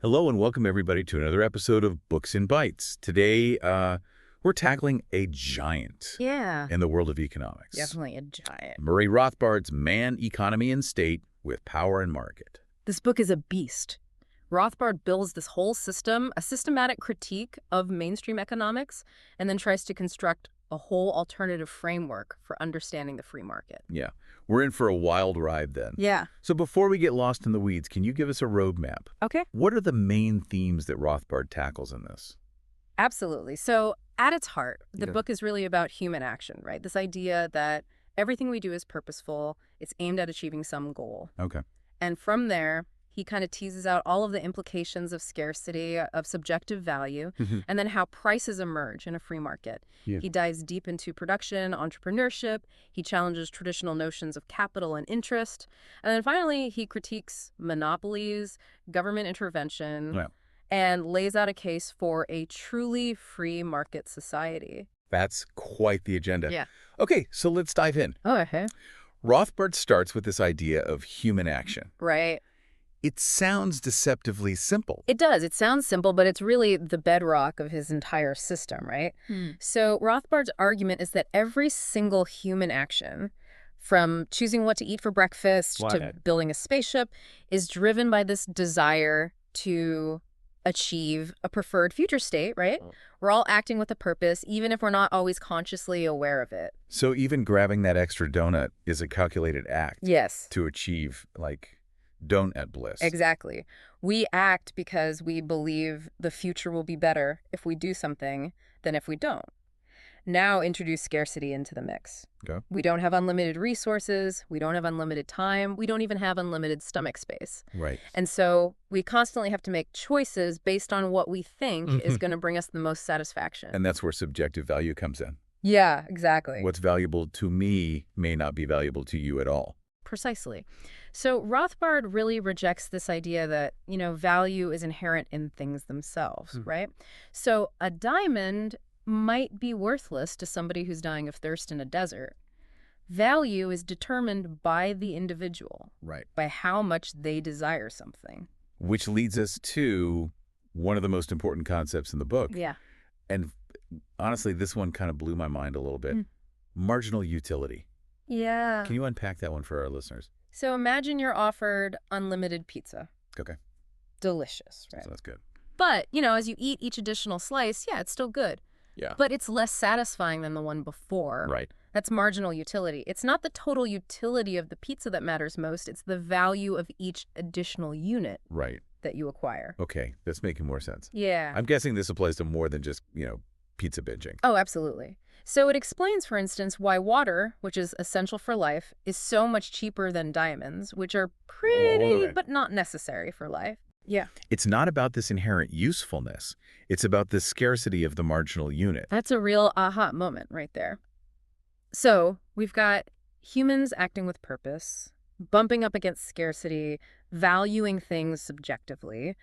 Hello and welcome everybody to another episode of Books in Bytes. Today, we're tackling a giant Yeah, in the world of economics. definitely a giant. Murray Rothbard's Man, Economy, and State with Power and Market. This book is a beast. Rothbard builds this whole system, a systematic critique of mainstream economics, and then tries to construct a whole alternative framework for understanding the free market. Yeah, we're in for a wild ride then. Yeah. So before we get lost in the weeds, can you give us a roadmap? Okay. What are the main themes that Rothbard tackles in this? Absolutely. So at its heart, the Okay. book is really about human action, right? This idea that everything we do is purposeful, it's aimed at achieving some goal. Okay. And from there, he kind of teases out all of the implications of scarcity, of subjective value, and then how prices emerge in a free market. Yeah. He dives deep into production, entrepreneurship. He challenges traditional notions of capital and interest. And then finally, he critiques monopolies, government intervention, Yeah. and lays out a case for a truly free market society. That's quite the agenda. Yeah. Okay, so let's dive in. Oh, okay. Rothbard starts with this idea of human action. Right. It sounds deceptively simple. It does. It sounds simple, but it's really the bedrock of his entire system, right? So Rothbard's argument is that every single human action, from choosing what to eat for breakfast to Right. building a spaceship, is driven by this desire to achieve a preferred future state, right? We're all acting with a purpose, even if we're not always consciously aware of it. So even grabbing that extra donut is a calculated act Yes. to achieve, like, donut bliss. Exactly. We act because we believe the future will be better if we do something than if we don't. Now introduce scarcity into the mix. Okay. We don't have unlimited resources. We don't have unlimited time. We don't even have unlimited stomach space. Right. And so we constantly have to make choices based on what we think is going to bring us the most satisfaction. And that's where subjective value comes in. Yeah, exactly. What's valuable to me may not be valuable to you at all. Precisely. So Rothbard really rejects this idea that, value is inherent in things themselves, right? So a diamond might be worthless to somebody who's dying of thirst in a desert. Value is determined by the individual, Right. by how much they desire something. Which leads us to one of the most important concepts in the book. Yeah. And honestly, this one kind of blew my mind a little bit. Marginal utility. Yeah. Can you unpack that one for our listeners? So imagine you're offered unlimited pizza. Okay. Delicious, right? So that's good. But, as you eat each additional slice, yeah, it's still good. Yeah. But it's less satisfying than the one before. Right. That's marginal utility. It's not the total utility of the pizza that matters most. It's the value of each additional unit Right. that you acquire. Okay. That's making more sense. Yeah. I'm guessing this applies to more than just, pizza binging. Oh, absolutely. So it explains, for instance, why water, which is essential for life, is so much cheaper than diamonds, which are pretty Right. but not necessary for life. Yeah. It's not about this inherent usefulness. It's about the scarcity of the marginal unit. That's a real aha moment right there. So we've got humans acting with purpose, bumping up against scarcity, valuing things subjectively.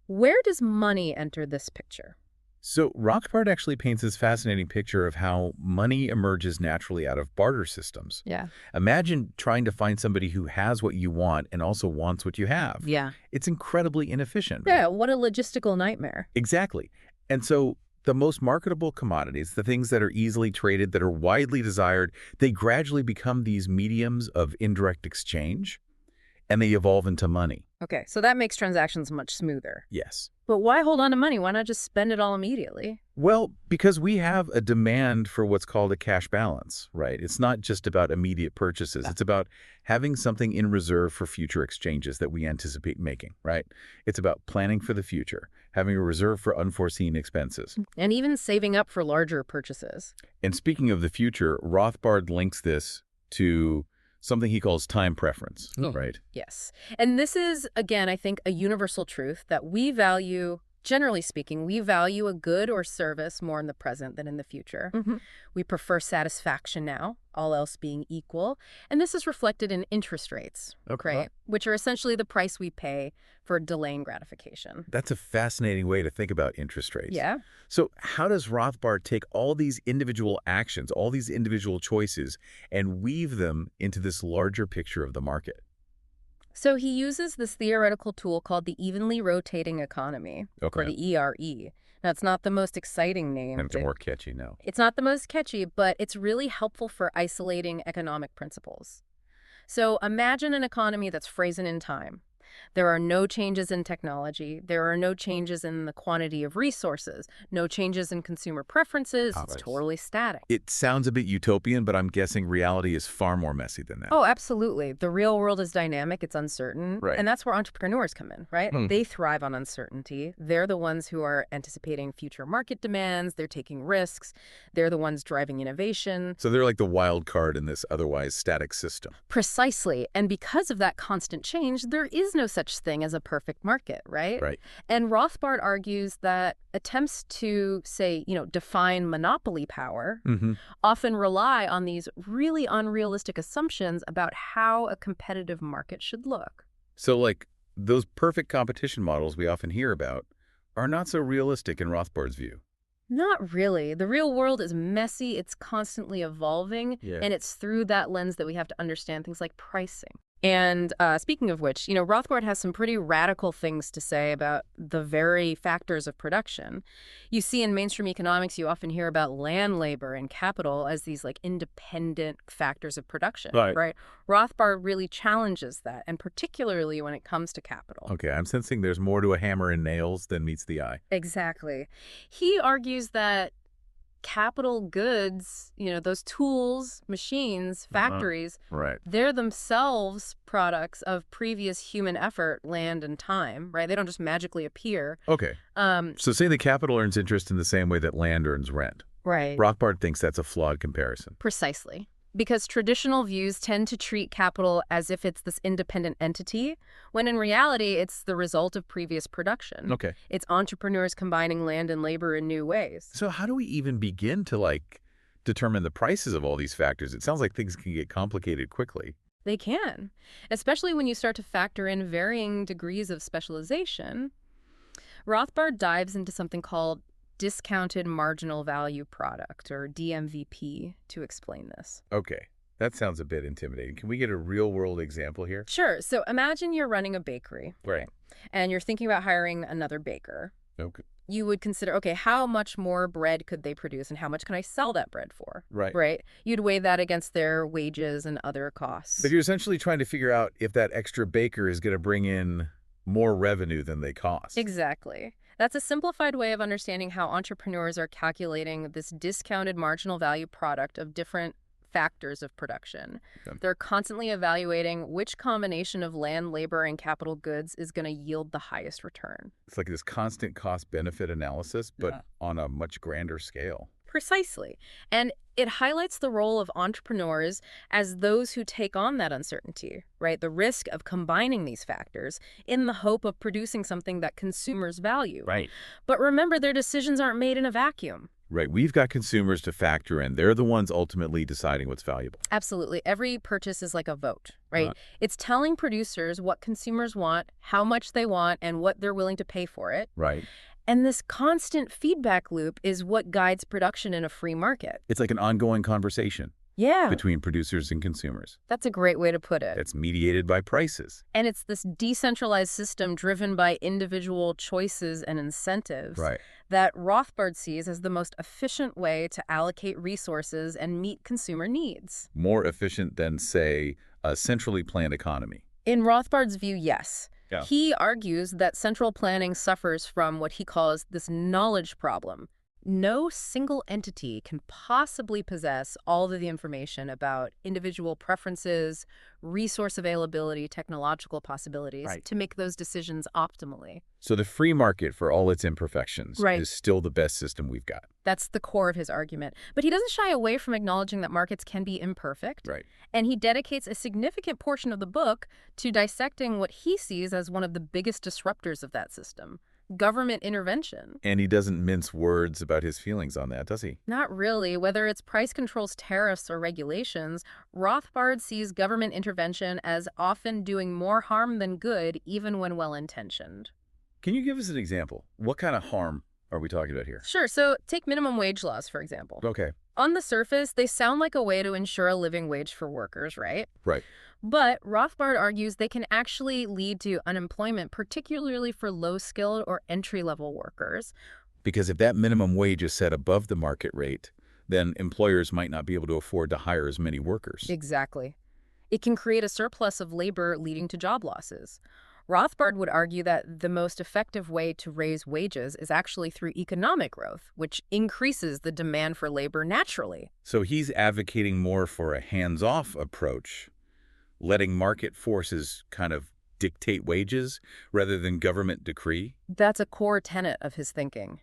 Where does money enter this picture? So Rothbard actually paints this fascinating picture of how money emerges naturally out of barter systems. Yeah. Imagine trying to find somebody who has what you want and also wants what you have. Yeah. It's incredibly inefficient. Right? Yeah, what a logistical nightmare. Exactly. And so the most marketable commodities, the things that are easily traded, that are widely desired, they gradually become these mediums of indirect exchange, and they evolve into money. Okay, so that makes transactions much smoother. Yes. But why hold on to money? Why not just spend it all immediately? Well, because we have a demand for what's called a cash balance, right? It's not just about immediate purchases. It's about having something in reserve for future exchanges that we anticipate making, right? It's about planning for the future, having a reserve for unforeseen expenses. And even saving up for larger purchases. And speaking of the future, Rothbard links this to something he calls time preference, right? Yes. And this is, again, I think, a universal truth that we value, generally speaking, we value a good or service more in the present than in the future. We prefer satisfaction now, all else being equal. And this is reflected in interest rates, right? Which are essentially the price we pay for delaying gratification. That's a fascinating way to think about interest rates. Yeah. So how does Rothbard take all these individual actions, all these individual choices, and weave them into this larger picture of the market? So he uses this theoretical tool called the evenly rotating economy, or Okay. the ERE. Now, it's not the most exciting name. And it's more catchy now. It's not the most catchy, but it's really helpful for isolating economic principles. So imagine an economy that's frozen in time. There are no changes in technology. There are no changes in the quantity of resources. No changes in consumer preferences. It's totally static. It sounds a bit utopian, but I'm guessing reality is far more messy than that. Oh, absolutely. The real world is dynamic. It's uncertain. Right. And that's where entrepreneurs come in, right? They thrive on uncertainty. They're the ones who are anticipating future market demands. They're taking risks. They're the ones driving innovation. So they're like the wild card in this otherwise static system. Precisely. And because of that constant change, there is no such thing as a perfect market, right? Right. And Rothbard argues that attempts to, say, define monopoly power often rely on these really unrealistic assumptions about how a competitive market should look. So like those perfect competition models we often hear about are not so realistic in Rothbard's view. Not really. The real world is messy, it's constantly evolving, and it's through that lens that we have to understand things like pricing. And speaking of which, Rothbard has some pretty radical things to say about the very factors of production. You see, in mainstream economics, you often hear about land, labor, and capital as these independent factors of production, right? Rothbard really challenges that, and particularly when it comes to capital. Okay, I'm sensing there's more to a hammer and nails than meets the eye. Exactly. He argues that capital goods, those tools, machines, factories, they're themselves products of previous human effort, land, and time, right? They don't just magically appear. Okay. So say the capital earns interest in the same way that land earns rent. Right. Rothbard thinks that's a flawed comparison. Precisely. Because traditional views tend to treat capital as if it's this independent entity, when in reality, it's the result of previous production. Okay. It's entrepreneurs combining land and labor in new ways. So how do we even begin to, determine the prices of all these factors? It sounds like things can get complicated quickly. They can, especially when you start to factor in varying degrees of specialization. Rothbard dives into something called discounted marginal value product, or DMVP, to explain this. Okay. That sounds a bit intimidating. Can we get a real-world example here? Sure. So imagine you're running a bakery. Right. And you're thinking about hiring another baker. Okay. You would consider, okay, how much more bread could they produce and how much can I sell that bread for? Right. Right? You'd weigh that against their wages and other costs. But you're essentially trying to figure out if that extra baker is going to bring in more revenue than they cost. Exactly. That's a simplified way of understanding how entrepreneurs are calculating this discounted marginal value product of different factors of production. Okay. They're constantly evaluating which combination of land, labor, and capital goods is going to yield the highest return. It's like this constant cost-benefit analysis, but on a much grander scale. Precisely. And it highlights the role of entrepreneurs as those who take on that uncertainty, right? The risk of combining these factors in the hope of producing something that consumers value. Right. But remember, their decisions aren't made in a vacuum. Right. We've got consumers to factor in. They're the ones ultimately deciding what's valuable. Absolutely. Every purchase is like a vote, right? It's telling producers what consumers want, how much they want, and what they're willing to pay for it. Right. And this constant feedback loop is what guides production in a free market. It's like an ongoing conversation between producers and consumers. That's a great way to put it. It's mediated by prices. And it's this decentralized system driven by individual choices and incentives that Rothbard sees as the most efficient way to allocate resources and meet consumer needs. More efficient than, say, a centrally planned economy. In Rothbard's view, yes. Yeah. He argues that central planning suffers from what he calls this knowledge problem. No single entity can possibly possess all of the information about individual preferences, resource availability, technological possibilities to make those decisions optimally. So the free market, for all its imperfections, is still the best system we've got. That's the core of his argument. But he doesn't shy away from acknowledging that markets can be imperfect. Right. And he dedicates a significant portion of the book to dissecting what he sees as one of the biggest disruptors of that system: government intervention. And he doesn't mince words about his feelings on that, does he? Not really. Whether it's price controls, tariffs, or regulations, Rothbard sees government intervention as often doing more harm than good, even when well-intentioned. Can you give us an example? What kind of harm are we talking about here? Sure. So take minimum wage laws, for example. Okay. On the surface, they sound like a way to ensure a living wage for workers, right? Right. But Rothbard argues they can actually lead to unemployment, particularly for low-skilled or entry-level workers. Because if that minimum wage is set above the market rate, then employers might not be able to afford to hire as many workers. Exactly. It can create a surplus of labor leading to job losses. Rothbard would argue that the most effective way to raise wages is actually through economic growth, which increases the demand for labor naturally. So he's advocating more for a hands-off approach, letting market forces kind of dictate wages rather than government decree. That's a core tenet of his thinking.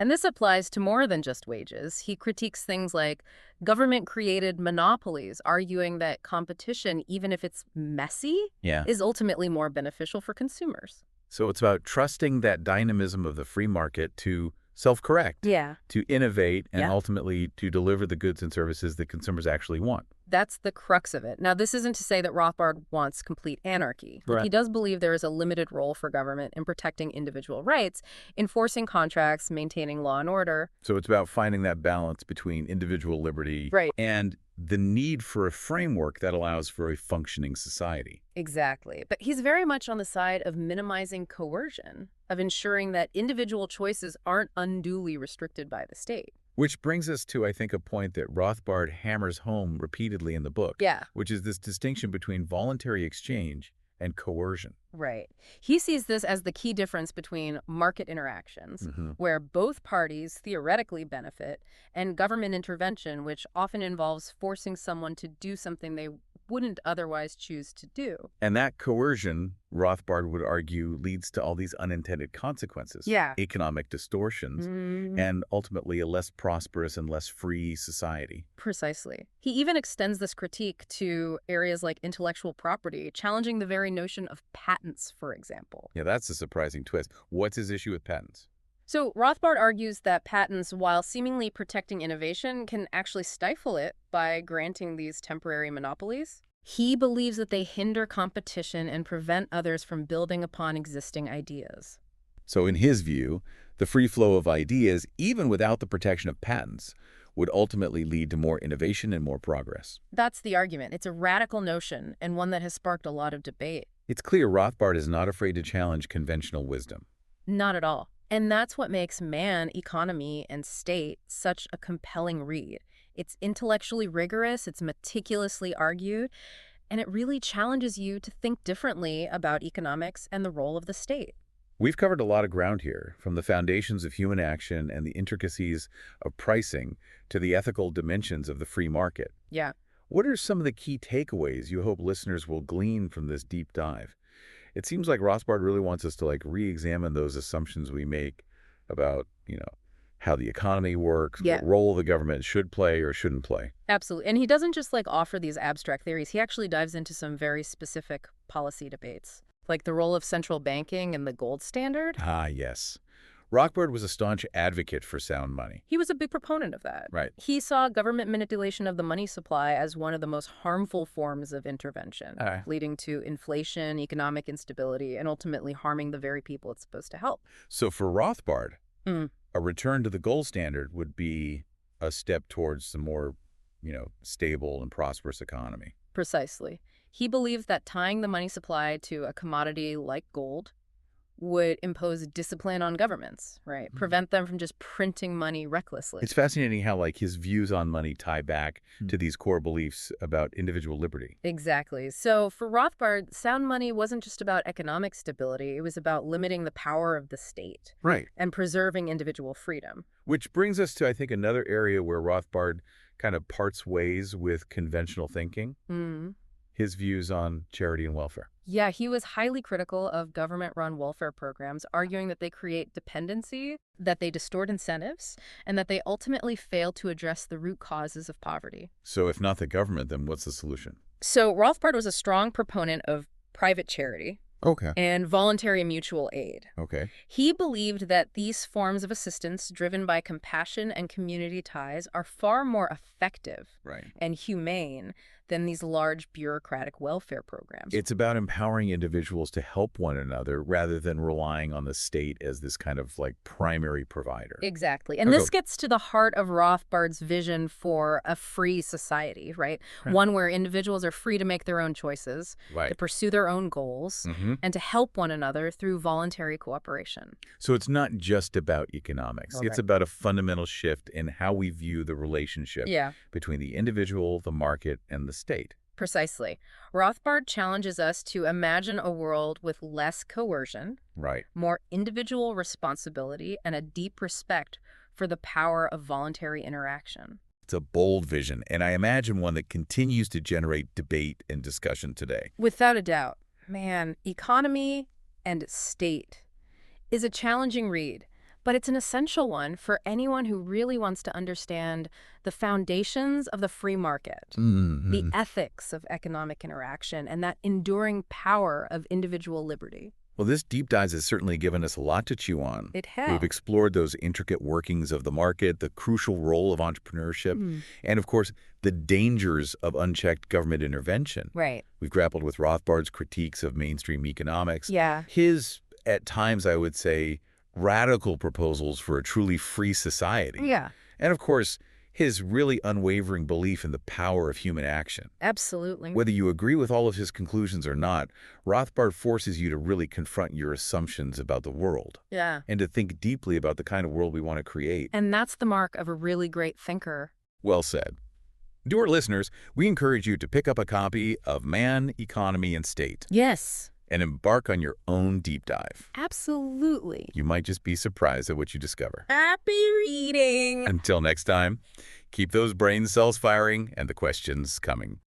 And this applies to more than just wages. He critiques things like government-created monopolies, arguing that competition, even if it's messy, Yeah. is ultimately more beneficial for consumers. So it's about trusting that dynamism of the free market to self-correct, Yeah. to innovate, and Yeah. ultimately to deliver the goods and services that consumers actually want. That's the crux of it. Now, this isn't to say that Rothbard wants complete anarchy. Right. He does believe there is a limited role for government in protecting individual rights, enforcing contracts, maintaining law and order. So it's about finding that balance between individual liberty Right. and the need for a framework that allows for a functioning society. Exactly. But he's very much on the side of minimizing coercion, of ensuring that individual choices aren't unduly restricted by the state. Which brings us to, I think, a point that Rothbard hammers home repeatedly in the book, Yeah. which is this distinction between voluntary exchange and coercion. Right. He sees this as the key difference between market interactions, where both parties theoretically benefit, and government intervention, which often involves forcing someone to do something they wouldn't otherwise choose to do. And that coercion, Rothbard would argue, leads to all these unintended consequences. Yeah. Economic distortions, and ultimately a less prosperous and less free society. Precisely. He even extends this critique to areas like intellectual property, challenging the very notion of patents, for example. Yeah, that's a surprising twist. What's his issue with patents? So Rothbard argues that patents, while seemingly protecting innovation, can actually stifle it by granting these temporary monopolies. He believes that they hinder competition and prevent others from building upon existing ideas. So in his view, the free flow of ideas, even without the protection of patents, would ultimately lead to more innovation and more progress. That's the argument. It's a radical notion, and one that has sparked a lot of debate. It's clear Rothbard is not afraid to challenge conventional wisdom. Not at all. And that's what makes Man, Economy, and State such a compelling read. It's intellectually rigorous, it's meticulously argued, and it really challenges you to think differently about economics and the role of the state. We've covered a lot of ground here, from the foundations of human action and the intricacies of pricing to the ethical dimensions of the free market. Yeah. What are some of the key takeaways you hope listeners will glean from this deep dive? It seems like Rothbard really wants us to re-examine those assumptions we make about, how the economy works, Yeah. what role the government should play or shouldn't play. Absolutely. And he doesn't just offer these abstract theories. He actually dives into some very specific policy debates, like the role of central banking and the gold standard. Ah, yes. Rothbard was a staunch advocate for sound money. He was a big proponent of that. Right. He saw government manipulation of the money supply as one of the most harmful forms of intervention, leading to inflation, economic instability, and ultimately harming the very people it's supposed to help. So for Rothbard, a return to the gold standard would be a step towards a more, stable and prosperous economy. Precisely. He believed that tying the money supply to a commodity like gold would impose discipline on governments, right? Prevent them from just printing money recklessly. It's fascinating how his views on money tie back to these core beliefs about individual liberty. Exactly. So for Rothbard, sound money wasn't just about economic stability. It was about limiting the power of the state. Right. And preserving individual freedom. Which brings us to, I think, another area where Rothbard kind of parts ways with conventional thinking. His views on charity and welfare. Yeah, he was highly critical of government-run welfare programs, arguing that they create dependency, that they distort incentives, and that they ultimately fail to address the root causes of poverty. So if not the government, then what's the solution? So Rothbard was a strong proponent of private charity and voluntary mutual aid. He believed that these forms of assistance driven by compassion and community ties are far more effective and humane than these large bureaucratic welfare programs. It's about empowering individuals to help one another rather than relying on the state as this kind of like primary provider. Exactly. And this gets to the heart of Rothbard's vision for a free society, right? One where individuals are free to make their own choices, to pursue their own goals, and to help one another through voluntary cooperation. So it's not just about economics. Okay. It's about a fundamental shift in how we view the relationship between the individual, the market, and the state. Precisely. Rothbard challenges us to imagine a world with less coercion, more individual responsibility, and a deep respect for the power of voluntary interaction. It's a bold vision, and I imagine one that continues to generate debate and discussion today. Without a doubt. Man, economy and state is a challenging read, but it's an essential one for anyone who really wants to understand the foundations of the free market, the ethics of economic interaction, and that enduring power of individual liberty. Well, this deep dive has certainly given us a lot to chew on. It has. We've explored those intricate workings of the market, the crucial role of entrepreneurship, and, of course, the dangers of unchecked government intervention. We've grappled with Rothbard's critiques of mainstream economics. His, at times, I would say, radical proposals for a truly free society. And, of course, his really unwavering belief in the power of human action. Absolutely. Whether you agree with all of his conclusions or not, Rothbard forces you to really confront your assumptions about the world. And to think deeply about the kind of world we want to create. And that's the mark of a really great thinker. Well said. To our listeners, we encourage you to pick up a copy of Man, Economy, and State. Yes. And embark on your own deep dive. Absolutely. You might just be surprised at what you discover. Happy reading! Until next time, keep those brain cells firing and the questions coming.